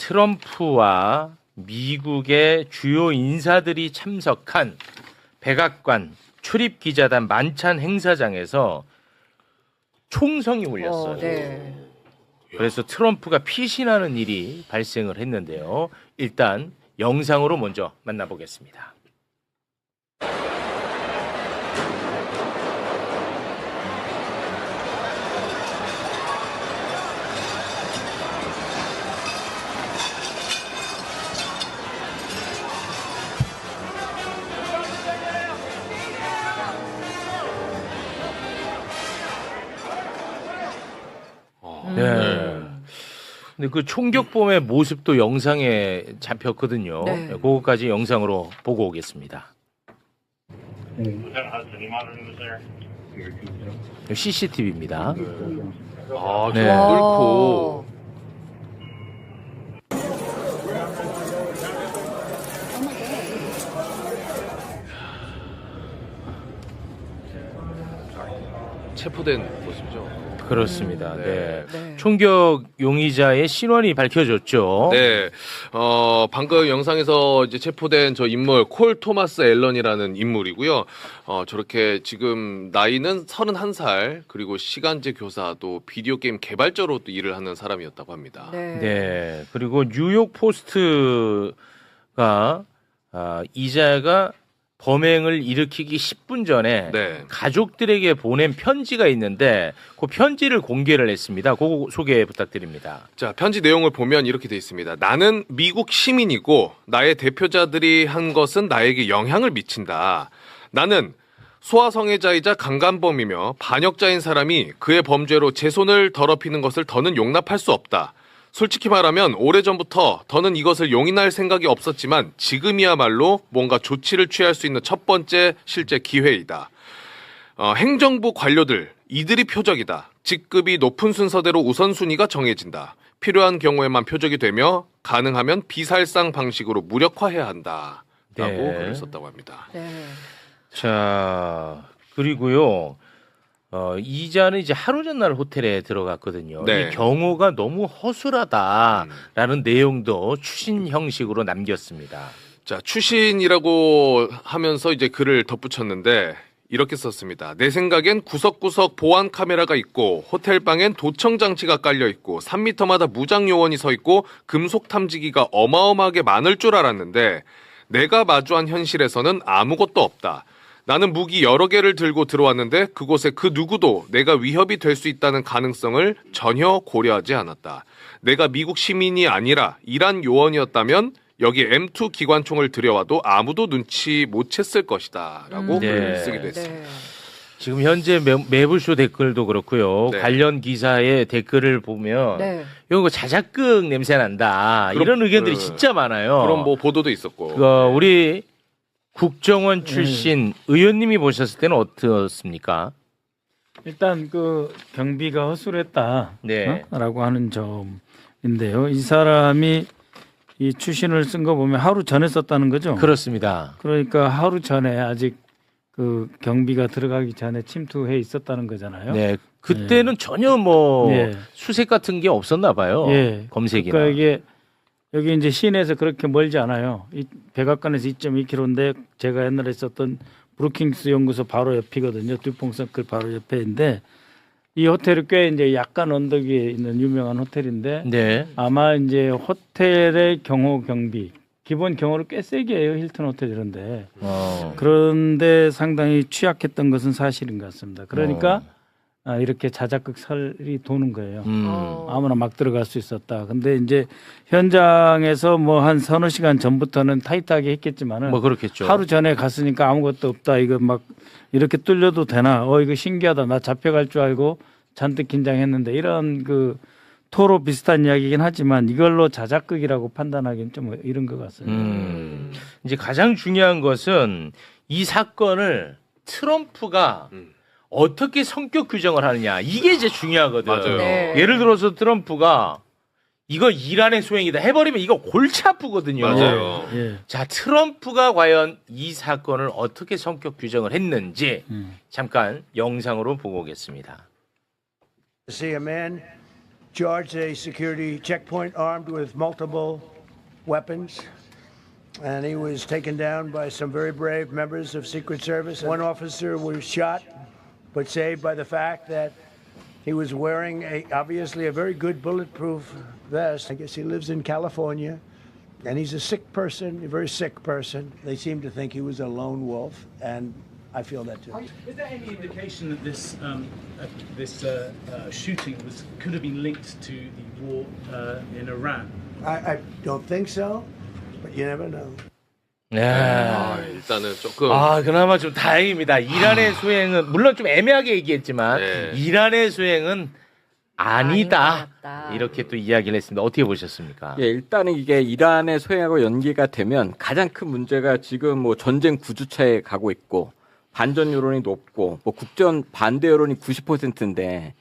트럼프와 미국의 주요 인사들이 참석한 백악관 출입기자단 만찬 행사장에서 총성이 울렸어요. 네. 그래서 트럼프가 피신하는 일이 발생을 했는데요. 일단 영상으로 먼저 만나보겠습니다. 네. 근데 그 총격범의 모습도 영상에 잡혔거든요. 네. 그거까지 영상으로 보고 오겠습니다. CCTV입니다. 아, 네. 뚫고. 체포된 모습이죠. 그렇습니다. 네. 네. 총격 용의자의 신원이 밝혀졌죠. 네, 방금 영상에서 이제 체포된 저 인물 콜 토마스 앨런이라는 인물이고요. 저렇게 지금 나이는 31살 그리고 시간제 교사 또 비디오 게임 개발자로 또 일을 하는 사람이었다고 합니다. 네. 네. 그리고 뉴욕 포스트가 이자가 범행을 일으키기 10분 전에 네. 가족들에게 보낸 편지가 있는데 그 편지를 공개를 했습니다. 그거 소개 부탁드립니다. 자, 편지 내용을 보면 이렇게 돼 있습니다. 나는 미국 시민이고 나의 대표자들이 한 것은 나에게 영향을 미친다. 나는 소아성애자이자 강간범이며 반역자인 사람이 그의 범죄로 제 손을 더럽히는 것을 더는 용납할 수 없다. 솔직히 말하면 오래전부터 더는 이것을 용인할 생각이 없었지만 지금이야말로 뭔가 조치를 취할 수 있는 첫 번째 실제 기회이다. 행정부 관료들, 이들이 표적이다. 직급이 높은 순서대로 우선순위가 정해진다. 필요한 경우에만 표적이 되며 가능하면 비살상 방식으로 무력화해야 한다. 라고 네. 글을 썼다고 합니다. 네. 자, 그리고요. 이자는 이제 하루 전날 호텔에 들어갔거든요. 네. 이 경호가 너무 허술하다라는 내용도 추신 형식으로 남겼습니다. 자, 추신이라고 하면서 이제 글을 덧붙였는데 이렇게 썼습니다. 내 생각엔 구석구석 보안 카메라가 있고 호텔방엔 도청 장치가 깔려 있고 3m마다 무장 요원이 서 있고 금속 탐지기가 어마어마하게 많을 줄 알았는데 내가 마주한 현실에서는 아무것도 없다. 나는 무기 여러 개를 들고 들어왔는데 그곳에 그 누구도 내가 위협이 될 수 있다는 가능성을 전혀 고려하지 않았다. 내가 미국 시민이 아니라 이란 요원이었다면 여기 M2 기관총을 들여와도 아무도 눈치 못 챘을 것이다. 라고 네. 글을 쓰기도 했습니다. 네. 지금 현재 매불쇼 댓글도 그렇고요. 네. 관련 기사의 댓글을 보면 네. 이거 자작극 냄새 난다. 이런 의견들이 진짜 많아요. 그런 뭐 보도도 있었고. 우리 국정원 출신 의원님이 보셨을 때는 어떻습니까? 일단 그 경비가 허술했다. 네. 라고 하는 점인데요. 이 사람이 이 추신을 쓴 거 보면 하루 전에 썼다는 거죠. 그렇습니다. 그러니까 하루 전에 아직 그 경비가 들어가기 전에 침투해 있었다는 거잖아요. 네. 그때는 전혀 뭐 예. 수색 같은 게 없었나 봐요. 예. 검색이나. 그러니까 이게 여기 이제 시내에서 그렇게 멀지 않아요. 이 백악관에서 2.2km인데 제가 옛날에 썼던 브루킹스 연구소 바로 옆이거든요. 듀퐁 서클 바로 옆에인데 이 호텔이 꽤 이제 약간 언덕 위에 있는 유명한 호텔인데 네. 아마 이제 호텔의 경호 경비 기본 경호를 꽤 세게 해요. 힐튼 호텔 이런데 그런데 상당히 취약했던 것은 사실인 것 같습니다. 그러니까 이렇게 자작극 설이 도는 거예요. 아무나 막 들어갈 수 있었다. 근데 이제 현장에서 뭐 한 서너 시간 전부터는 타이트하게 했겠지만은 뭐 그렇겠죠. 하루 전에 갔으니까 아무것도 없다. 이거 막 이렇게 뚫려도 되나? 이거 신기하다. 나 잡혀갈 줄 알고 잔뜩 긴장했는데 이런 그 토로 비슷한 이야기이긴 하지만 이걸로 자작극이라고 판단하기는 좀 이른 것 같습니다. 이제 가장 중요한 것은 이 사건을 트럼프가 어떻게 성격 규정을 하느냐 이게 이제 중요하거든. 맞아요. 네. 예를 들어서 트럼프가 이거 이란의 소행이다 해버리면 이거 골치 아프거든요. 맞아요. 예. 자, 트럼프가 과연 이 사건을 어떻게 성격 규정을 했는지 잠깐 영상으로 보고 오겠습니다. see a man charged a security checkpoint armed with multiple weapons. And he was taken down by some very brave members of Secret Service. One officer was shot, but saved by the fact that he was wearing obviously a very good bulletproof vest. I guess he lives in California, and he's a sick person, a very sick person. They seem to think he was a lone wolf, and I feel that too. Is there any indication that this shooting could have been linked to the war in Iran? I don't think so, but you never know. 일단은 조금 그나마 좀 다행입니다. 이란의 수행은 물론 좀 애매하게 얘기했지만 네. 이란의 수행은 아니다. 아니다. 이렇게 또 이야기를 했습니다. 어떻게 보셨습니까? 예, 일단은 이게 이란의 소행하고 연기가 되면 가장 큰 문제가 지금 뭐 전쟁 구주차에 가고 있고 반전 여론이 높고 뭐 국전 반대 여론이 90%인데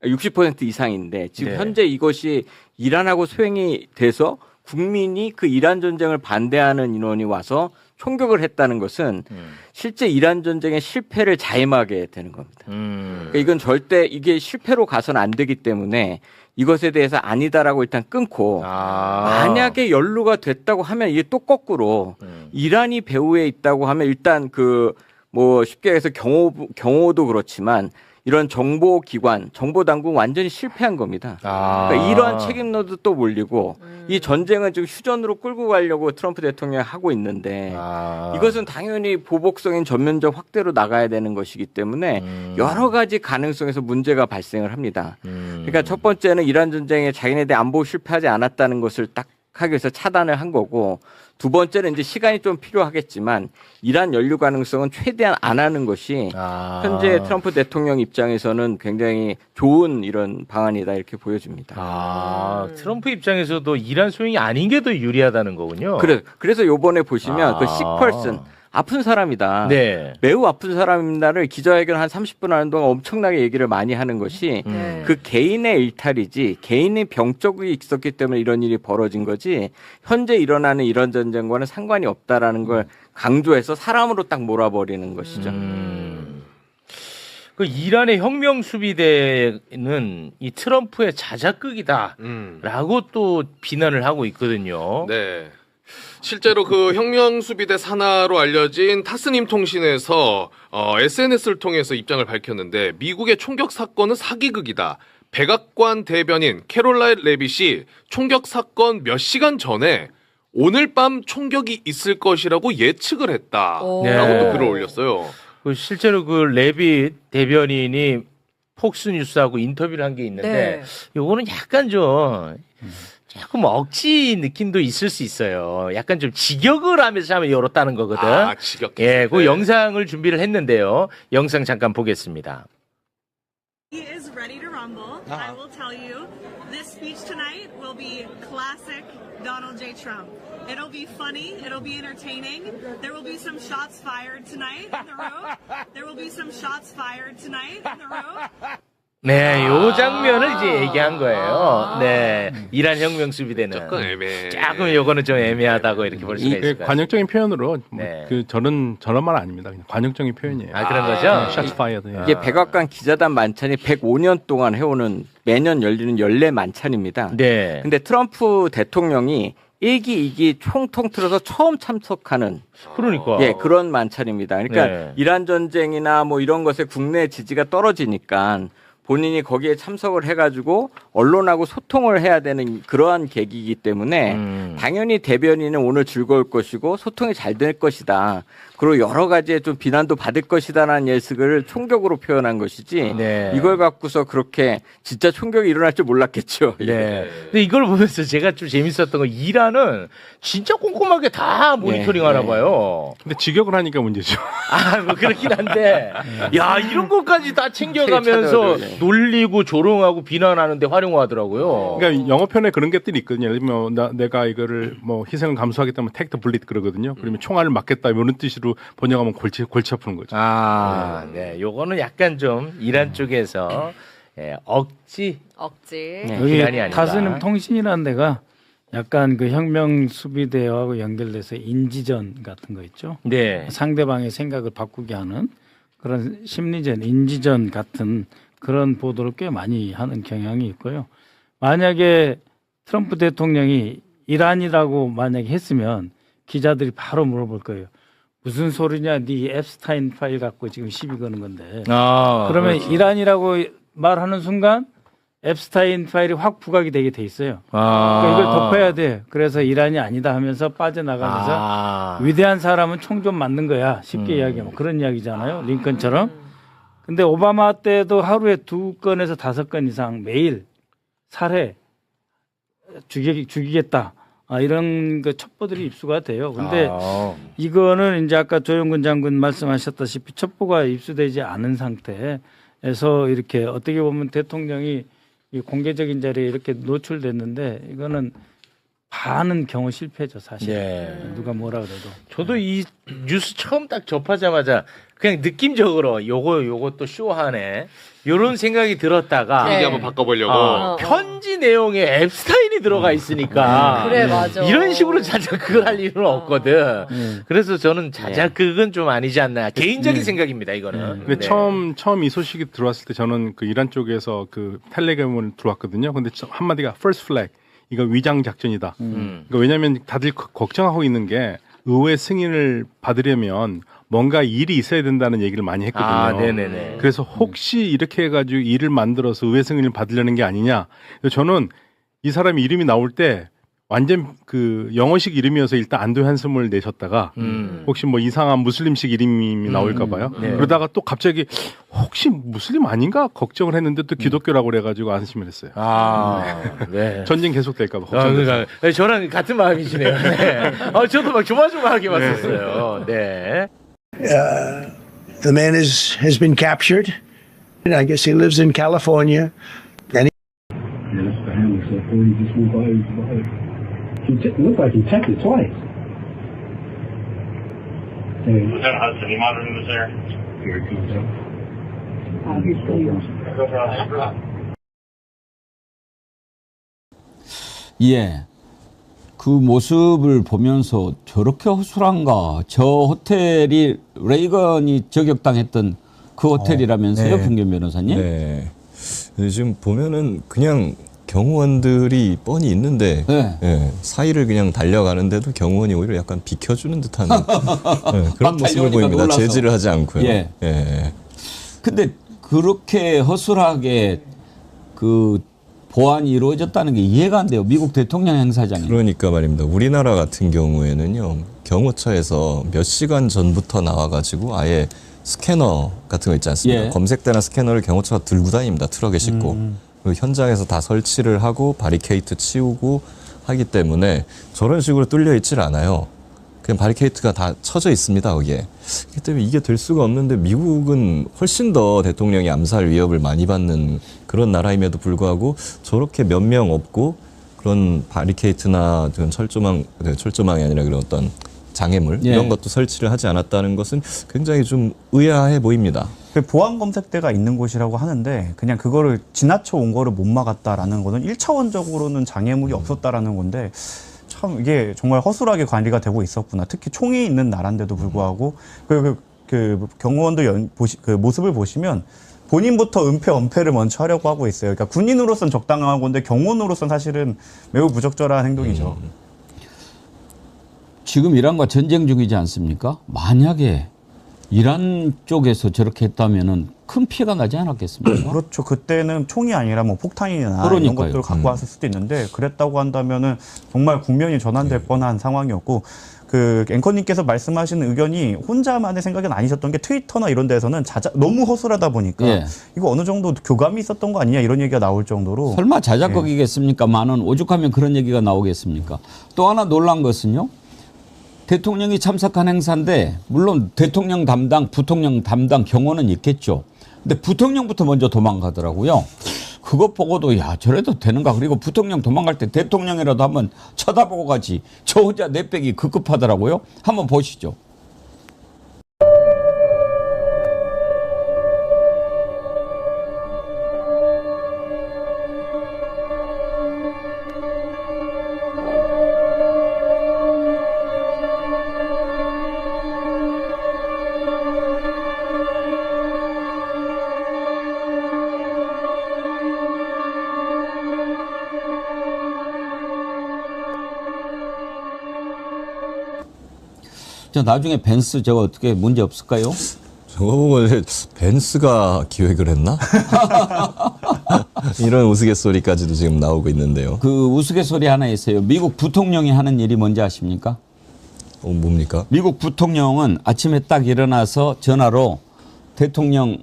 60% 이상인데 지금 네. 현재 이것이 이란하고 소행이 돼서 국민이 그 이란 전쟁을 반대하는 인원이 와서 총격을 했다는 것은 실제 이란 전쟁의 실패를 자임하게 되는 겁니다. 그러니까 이건 절대 이게 실패로 가서는 안 되기 때문에 이것에 대해서 아니다라고 일단 끊고 만약에 연루가 됐다고 하면 이게 또 거꾸로 이란이 배후에 있다고 하면 일단 그 뭐 쉽게 해서 경호도 그렇지만 이런 정보기관, 정보당국 완전히 실패한 겁니다. 그러니까 이러한 책임론도 또 몰리고 이 전쟁은 지금 휴전으로 끌고 가려고 트럼프 대통령이 하고 있는데 이것은 당연히 보복성인 전면적 확대로 나가야 되는 것이기 때문에 여러 가지 가능성에서 문제가 발생을 합니다. 그러니까 첫 번째는 이란 전쟁에 자기네들이 안보 실패하지 않았다는 것을 딱 하기 위해서 차단을 한 거고 두 번째는 이제 시간이 좀 필요하겠지만 이란 연루 가능성은 최대한 안 하는 것이 현재 트럼프 대통령 입장에서는 굉장히 좋은 이런 방안이다 이렇게 보여집니다. 트럼프 입장에서도 이란 소행이 아닌 게 더 유리하다는 거군요. 그래서 요번에 보시면 그 시크펄슨 아픈 사람이다. 네. 매우 아픈 사람입니다를 기자회견 한 30분 하는 동안 엄청나게 얘기를 많이 하는 것이 그 개인의 일탈이지 개인의 병적이 있었기 때문에 이런 일이 벌어진 거지 현재 일어나는 이런 전쟁과는 상관이 없다라는 걸 강조해서 사람으로 딱 몰아버리는 것이죠. 그 이란의 혁명 수비대는 이 트럼프의 자작극이다라고 또 비난을 하고 있거든요. 네. 실제로 그 혁명수비대 산하로 알려진 타스님 통신에서 SNS를 통해서 입장을 밝혔는데 미국의 총격 사건은 사기극이다. 백악관 대변인 캐롤라인 레빗이 총격 사건 몇 시간 전에 오늘 밤 총격이 있을 것이라고 예측을 했다라고 네. 또 글을 올렸어요. 실제로 그 레빗 대변인이 폭스뉴스하고 인터뷰를 한 게 있는데 요거는 약간 좀 조금 억지 느낌도 있을 수 있어요. 약간 좀 직역을 하면서 하면 열었다는 거거든. 직역. 예, 그 영상을 준비를 했는데요. 영상 잠깐 보겠습니다. He is ready to rumble. I will tell you, this speech tonight will be classic Donald J. Trump. It'll be funny. It'll be entertaining. There will be some shots fired tonight in the room. There will be some shots fired tonight in the room. 네, 요 장면을 이제 얘기한 거예요. 네, 이란 혁명 수비대는 조금 애매해. 조금 요거는 좀 애매하다고 이렇게 볼 수가 있을 것 같아요. 관용적인 표현으로 네. 그 저런 말 아닙니다. 그냥 관용적인 표현이에요. 그런 거죠? 샷 파이어드. 이게 백악관 기자단 만찬이 105년 동안 해오는 매년 열리는 연례 만찬입니다. 네. 근데 트럼프 대통령이 1기, 2기 총 통틀어서 처음 참석하는 그러니까. 예, 그런 만찬입니다. 그러니까 네. 이란 전쟁이나 뭐 이런 것에 국내 지지가 떨어지니까 본인이 거기에 참석을 해가지고 언론하고 소통을 해야 되는 그러한 계기이기 때문에 당연히 대변인은 오늘 즐거울 것이고 소통이 잘 될 것이다. 그리고 여러 가지의 좀 비난도 받을 것이다라는 예측을 총격으로 표현한 것이지 네. 이걸 갖고서 그렇게 진짜 총격이 일어날 줄 몰랐겠죠. 네. 근데 이걸 보면서 제가 좀 재밌었던 건 이란은 진짜 꼼꼼하게 다 모니터링 하나 봐요. 근데 직역을 하니까 문제죠. 뭐 그렇긴 한데. 야, 이런 것까지 다 챙겨가면서 놀리고 조롱하고 비난하는데 활용하더라고요. 그러니까 영어 표현에 그런 것들이 있거든요. 예를 들면 내가 이거를 뭐 희생을 감수하겠다면 택트 블릿 그러거든요. 그러면 총알을 맞겠다 이런 뜻으로 번역하면 골치 아프는 거죠. 네. 요거는 약간 좀 이란 쪽에서 억지. 억지. 여기 비난이 아니다. 타스님 통신이라는 데가 약간 그 혁명 수비대하고 연결돼서 인지전 같은 거 있죠. 네. 상대방의 생각을 바꾸게 하는 그런 심리전, 인지전 같은 그런 보도를 꽤 많이 하는 경향이 있고요. 만약에 트럼프 대통령이 이란이라고 만약에 했으면 기자들이 바로 물어볼 거예요. 무슨 소리냐, 네 앱스타인 파일 갖고 지금 시비 거는 건데. 그러면 그렇지. 이란이라고 말하는 순간 앱스타인 파일이 확 부각이 되게 돼 있어요. 그러니까 이걸 덮어야 돼. 그래서 이란이 아니다 하면서 빠져나가면서 위대한 사람은 총 좀 맞는 거야. 쉽게 이야기하면 그런 이야기잖아요. 링컨처럼. 근데 오바마 때도 하루에 2건에서 5건 이상 매일 살해 죽이겠다. 이런 그 첩보들이 입수가 돼요. 근데 이거는 이제 아까 조영근 장군 말씀하셨다시피 첩보가 입수되지 않은 상태에서 이렇게 어떻게 보면 대통령이 이 공개적인 자리에 이렇게 노출됐는데 이거는 반은 경우 실패죠, 사실. 예. 누가 뭐라 그래도. 저도 이 뉴스 처음 딱 접하자마자 그냥 느낌적으로 요것도 쇼하네. 요런 생각이 들었다가 분위기 한번 바꿔보려고. 편지 내용에 앱스타인이 들어가 있으니까 그래, 맞아. 이런 식으로 자작 그걸 할 일은 없거든. 그래서 저는 자작 그건 좀 아니지 않나. 개인적인 생각입니다, 이거는. 근데 네. 처음 이 소식이 들어왔을 때 저는 그 이란 쪽에서 그 텔레그램을 들어왔거든요. 근데 한마디가 first flag. 이거 위장 작전이다. 그러니까 왜냐하면 다들 걱정하고 있는 게 의회 승인을 받으려면 뭔가 일이 있어야 된다는 얘기를 많이 했거든요. 네네네. 그래서 혹시 이렇게 해가지고 일을 만들어서 의회 승인을 받으려는 게 아니냐. 그래서 저는 이 사람 이름이 나올 때 완전 그 영어식 이름이어서 일단 안도의 한숨을 내셨다가 혹시 뭐 이상한 무슬림식 이름이 나올까 봐요. 그러다가 또 갑자기 혹시 무슬림 아닌가 걱정을 했는데 또 기독교라고 그래가지고 안심을 했어요. 네. 전쟁 계속될까 봐 걱정돼서. 그러니까 저랑 같은 마음이시네요. 네. 저도 막 조마조마하게 봤었어요. 네. The man has been captured. And I guess he lives in California. And He looked like he checked it twice. Lieutenant Hudson, you monitoring this area? Here it comes up. 예. 그 모습을 보면서 저렇게 허술한가? 저 호텔이 레이건이 저격당했던 그 호텔이라면서요, 네. 김규현 변호사님? 네. 근데 지금 보면은 그냥 경호원들이 뻔히 있는데 네. 예, 사이를 그냥 달려가는데도 경호원이 오히려 약간 비켜주는 듯한 그런 모습을 보입니다. 놀라서. 제지를 하지 않고요. 예. 예. 근데 그렇게 허술하게 그 보안이 이루어졌다는 게 이해가 안 돼요. 미국 대통령 행사장에. 그러니까 말입니다. 우리나라 같은 경우에는요, 경호처에서 몇 시간 전부터 나와가지고 아예 스캐너 같은 거 있지 않습니까? 예. 검색대나 스캐너를 경호처가 들고 다닙니다. 트럭에 싣고. 그리고 현장에서 다 설치를 하고 바리케이트 치우고 하기 때문에 저런 식으로 뚫려 있질 않아요. 그냥 바리케이트가 다 쳐져 있습니다, 거기에. 그렇기 때문에 이게 될 수가 없는데 미국은 훨씬 더 대통령이 암살 위협을 많이 받는 그런 나라임에도 불구하고 저렇게 몇 명 없고 그런 바리케이트나 그런 철조망이 아니라 그런 어떤 장애물 예. 이런 것도 설치를 하지 않았다는 것은 굉장히 좀 의아해 보입니다. 보안 검색대가 있는 곳이라고 하는데 그냥 그거를 지나쳐 온 거를 못 막았다라는 거는 1차원적으로는 장애물이 없었다라는 건데 참 이게 정말 허술하게 관리가 되고 있었구나. 특히 총이 있는 나라인데도 불구하고 그 경호원들 그 모습을 보시면 본인부터 은폐 엄폐를 먼저 하려고 하고 있어요. 그러니까 군인으로서는 적당한 건데 경호원으로서는 사실은 매우 부적절한 행동이죠. 지금 이란과 전쟁 중이지 않습니까? 만약에 이란 쪽에서 저렇게 했다면은 큰 피해가 나지 않았겠습니까? 그렇죠. 그때는 총이 아니라 뭐 폭탄이나 이런 그러니까요. 것들을 갖고 왔을 수도 있는데 그랬다고 한다면은 정말 국면이 전환될 뻔한 상황이었고 그 앵커님께서 말씀하시는 의견이 혼자만의 생각은 아니셨던 게 트위터나 이런 데서는 너무 허술하다 보니까 예. 이거 어느 정도 교감이 있었던 거 아니냐 이런 얘기가 나올 정도로 설마 자작극이겠습니까? 많은 오죽하면 그런 얘기가 나오겠습니까? 또 하나 놀란 것은요. 대통령이 참석한 행사인데 물론 대통령 담당, 부통령 담당 경호는 있겠죠. 근데 부통령부터 먼저 도망가더라고요. 그것 보고도 야 저래도 되는가. 그리고 부통령 도망갈 때 대통령이라도 한번 쳐다보고 가지. 저 혼자 내빼기 급급하더라고요. 한번 보시죠. 저 나중에 벤스 저거 어떻게 문제 없을까요? 저거 보고 벤스가 기획을 했나? 이런 우스갯소리까지도 지금 나오고 있는데요. 그 우스갯소리 하나 있어요. 미국 부통령이 하는 일이 뭔지 아십니까? 뭡니까? 미국 부통령은 아침에 딱 일어나서 전화로 대통령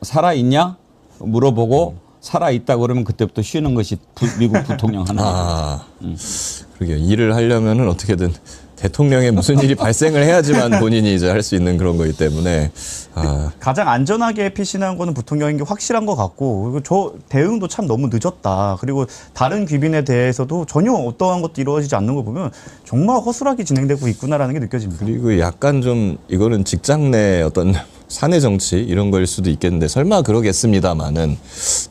살아있냐? 물어보고 살아있다 그러면 그때부터 쉬는 것이 미국 부통령 하는 일이에요. 그러게요. 일을 하려면은 어떻게든 대통령에 무슨 일이 발생을 해야지만 본인이 이제 할 수 있는 그런 거기 때문에 가장 안전하게 피신한 거는 부통령인 게 확실한 것 같고, 그리고 저 대응도 참 너무 늦었다. 그리고 다른 귀빈에 대해서도 전혀 어떠한 것도 이루어지지 않는 걸 보면 정말 허술하게 진행되고 있구나라는 게 느껴집니다. 그리고 약간 좀 이거는 직장 내 어떤 사내 정치 이런 거일 수도 있겠는데 설마 그러겠습니다만은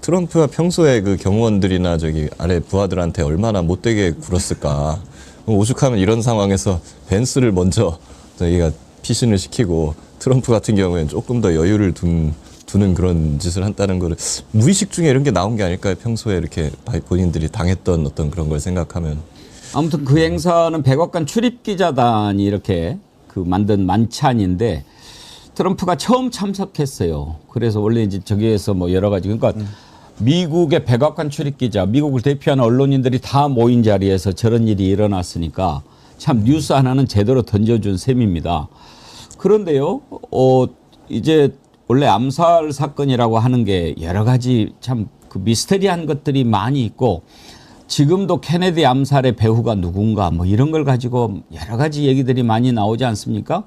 트럼프가 평소에 그 경호원들이나 저기 아래 부하들한테 얼마나 못되게 굴었을까. 오죽하면 이런 상황에서 벤스를 먼저 저희가 피신을 시키고 트럼프 같은 경우에는 조금 더 여유를 두는 그런 짓을 한다는 거를 무의식 중에 이런 게 나온 게 아닐까요? 평소에 이렇게 본인들이 당했던 어떤 그런 걸 생각하면. 아무튼 그 행사는 백악관 출입기자단이 이렇게 그 만든 만찬인데 트럼프가 처음 참석했어요. 그래서 원래 이제 저기에서 뭐 여러 가지 그러니까 미국의 백악관 출입기자, 미국을 대표하는 언론인들이 다 모인 자리에서 저런 일이 일어났으니까 참 뉴스 하나는 제대로 던져준 셈입니다. 그런데요, 이제 원래 암살 사건이라고 하는 게 여러 가지 참 그 미스테리한 것들이 많이 있고 지금도 케네디 암살의 배후가 누군가 뭐 이런 걸 가지고 여러 가지 얘기들이 많이 나오지 않습니까?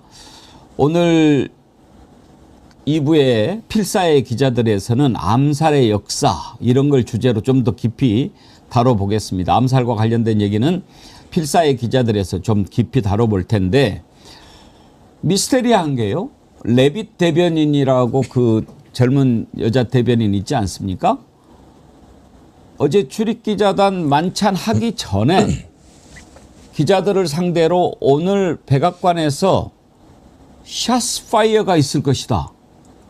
오늘 2부의 필사의 기자들에서는 암살의 역사 이런 걸 주제로 좀 더 깊이 다뤄보겠습니다. 암살과 관련된 얘기는 필사의 기자들에서 좀 깊이 다뤄볼 텐데 미스테리한 게요. 레빗 대변인이라고 그 젊은 여자 대변인 있지 않습니까? 어제 출입기자단 만찬하기 전에 기자들을 상대로 오늘 백악관에서 샷파이어가 있을 것이다.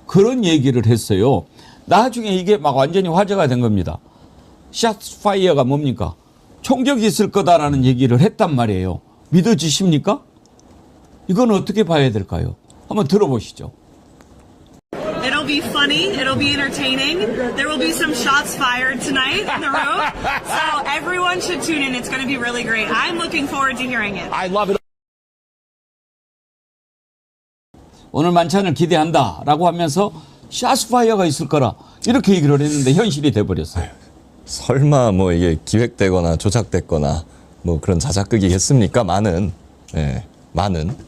그런 얘기를 했어요. 나중에 이게 막 완전히 화제가 된 겁니다. 샷파이어가 뭡니까? 총격이 있을 거다라는 얘기를 했단 말이에요. 믿어지십니까? 이건 어떻게 봐야 될까요? 한번 들어보시죠. It'll be funny. It'll be entertaining. There will be some shots fired tonight in the room. So everyone should tune in. It's going to be really great. I'm looking forward to hearing it. I love it. 오늘 만찬을 기대한다라고 하면서 샷파이어가 있을 거라 이렇게 얘기를 했는데 현실이 돼버렸어요. 설마 뭐 이게 기획되거나 조작됐거나 뭐 그런 자작극이겠습니까? 많은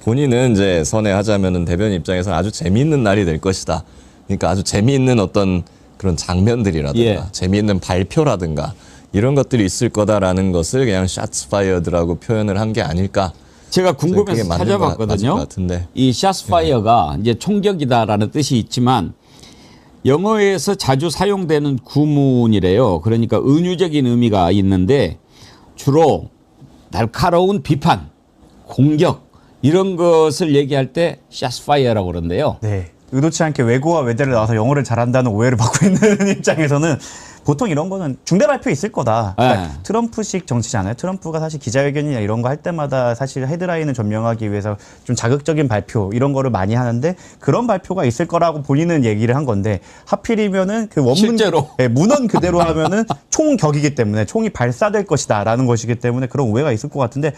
본인은 이제 선회하자면은 대변인 입장에서 아주 재미있는 날이 될 것이다. 그러니까 아주 재미있는 어떤 그런 장면들이라든가 재미있는 발표라든가 이런 것들이 있을 거다라는 것을 그냥 샷파이어드라고 표현을 한 게 아닐까. 제가 궁금해서 찾아봤거든요. 이 샷파이어가 이제 총격이다라는 뜻이 있지만 영어에서 자주 사용되는 구문이래요. 그러니까 은유적인 의미가 있는데 주로 날카로운 비판, 공격 이런 것을 얘기할 때 샷파이어라고 그러는데요. 네. 의도치 않게 외고와 외대를 나와서 영어를 잘한다는 오해를 받고 있는 입장에서는 보통 이런 거는 중대 발표 있을 거다. 그러니까 트럼프식 정치잖아요. 트럼프가 사실 기자회견이나 이런 거 할 때마다 사실 헤드라인을 전명하기 위해서 좀 자극적인 발표 이런 거를 많이 하는데 그런 발표가 있을 거라고 본인은 얘기를 한 건데 하필이면은 그 원문 실제로 문헌 그대로 하면은 총격이기 때문에 총이 발사될 것이다라는 것이기 때문에 그런 오해가 있을 것 같은데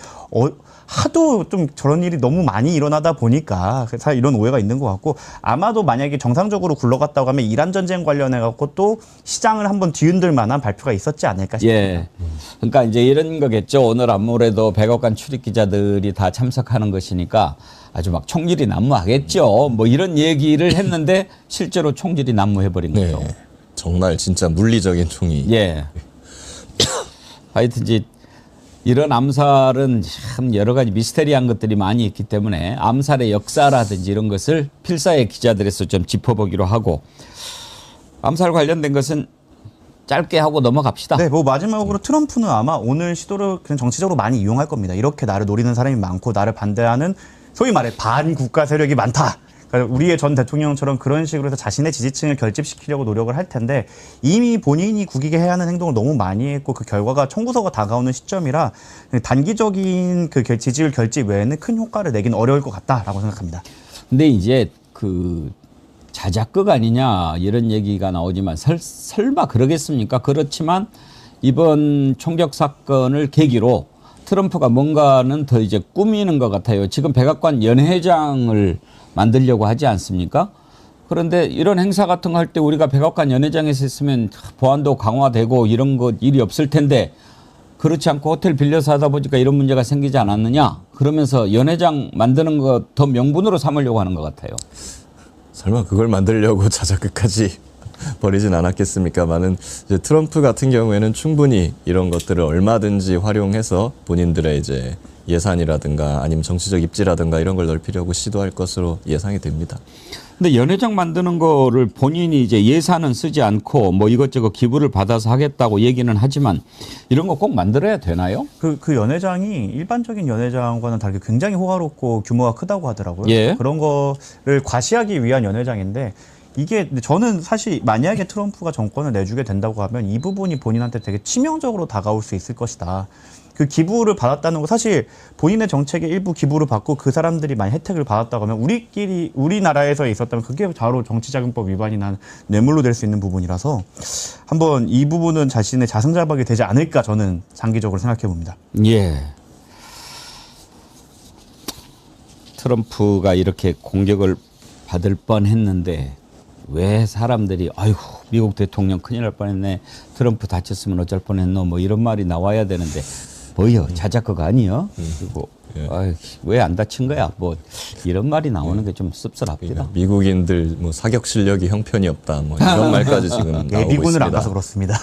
하도 좀 저런 일이 너무 많이 일어나다 보니까 이런 오해가 있는 것 같고 아마도 만약에 정상적으로 굴러갔다고 하면 이란 전쟁 관련해 갖고 또 시장을 한번 뒤흔들 만한 발표가 있었지 않을까 싶습니다. 예. 그러니까 이제 이런 거겠죠. 오늘 아무래도 백악관 출입 기자들이 다 참석하는 것이니까 아주 막 총질이 난무하겠죠. 뭐 이런 얘기를 했는데 실제로 총질이 난무해버린 거죠. 네. 정말 진짜 물리적인 총이. 예. 하여튼 이제 이런 암살은 참 여러 가지 미스테리한 것들이 많이 있기 때문에 암살의 역사라든지 이런 것을 필사의 기자들에서 좀 짚어보기로 하고 암살 관련된 것은 짧게 하고 넘어갑시다. 네, 뭐 마지막으로 트럼프는 아마 오늘 시도를 그냥 정치적으로 많이 이용할 겁니다. 이렇게 나를 노리는 사람이 많고 나를 반대하는 소위 말해 반국가 세력이 많다. 그러니까 우리의 전 대통령처럼 그런 식으로 해서 자신의 지지층을 결집시키려고 노력을 할 텐데 이미 본인이 국익에 해야 하는 행동을 너무 많이 했고 그 결과가 청구서가 다가오는 시점이라 단기적인 그 지지율 결집 외에는 큰 효과를 내긴 어려울 것 같다라고 생각합니다. 근데 이제 그 자작극 아니냐 이런 얘기가 나오지만 설마 그러겠습니까? 그렇지만 이번 총격 사건을 계기로 트럼프가 뭔가는 더 이제 꾸미는 것 같아요. 지금 백악관 연회장을 만들려고 하지 않습니까? 그런데 이런 행사 같은 거 할 때 우리가 백악관 연회장에서 했으면 보안도 강화되고 이런 거 일이 없을 텐데 그렇지 않고 호텔 빌려서 하다 보니까 이런 문제가 생기지 않았느냐? 그러면서 연회장 만드는 거 더 명분으로 삼으려고 하는 것 같아요. 설마 그걸 만들려고 자작극까지 벌이진 않았겠습니까만은 이제 트럼프 같은 경우에는 충분히 이런 것들을 얼마든지 활용해서 본인들의 이제 예산이라든가 아니면 정치적 입지라든가 이런 걸 넓히려고 시도할 것으로 예상이 됩니다. 근데 연회장 만드는 거를 본인이 이제 예산은 쓰지 않고 뭐 이것저것 기부를 받아서 하겠다고 얘기는 하지만 이런 거 꼭 만들어야 되나요? 그 연회장이 일반적인 연회장과는 다르게 굉장히 호화롭고 규모가 크다고 하더라고요. 예. 그런 거를 과시하기 위한 연회장인데 이게 저는 사실 만약에 트럼프가 정권을 내주게 된다고 하면 이 부분이 본인한테 되게 치명적으로 다가올 수 있을 것이다. 그 기부를 받았다는 거 사실 본인의 정책의 일부 기부를 받고 그 사람들이 만약 혜택을 받았다고 하면 우리나라에서 있었다면 그게 바로 정치자금법 위반이나 뇌물로 될 수 있는 부분이라서 한번 이 부분은 자신의 자승자박이 되지 않을까 저는 장기적으로 생각해 봅니다. 예. 트럼프가 이렇게 공격을 받을 뻔했는데 왜 사람들이 아이고 미국 대통령 큰일 날 뻔했네 트럼프 다쳤으면 어쩔 뻔했노 뭐 이런 말이 나와야 되는데 뭐요 자작극 아니요 그리고 왜 안 다친 거야 뭐 이런 말이 나오는 게 좀 씁쓸합니다. 미국인들 뭐 사격 실력이 형편이 없다 뭐 이런 말까지 지금 나오고 미군을 있습니다. 안 가서 그렇습니다.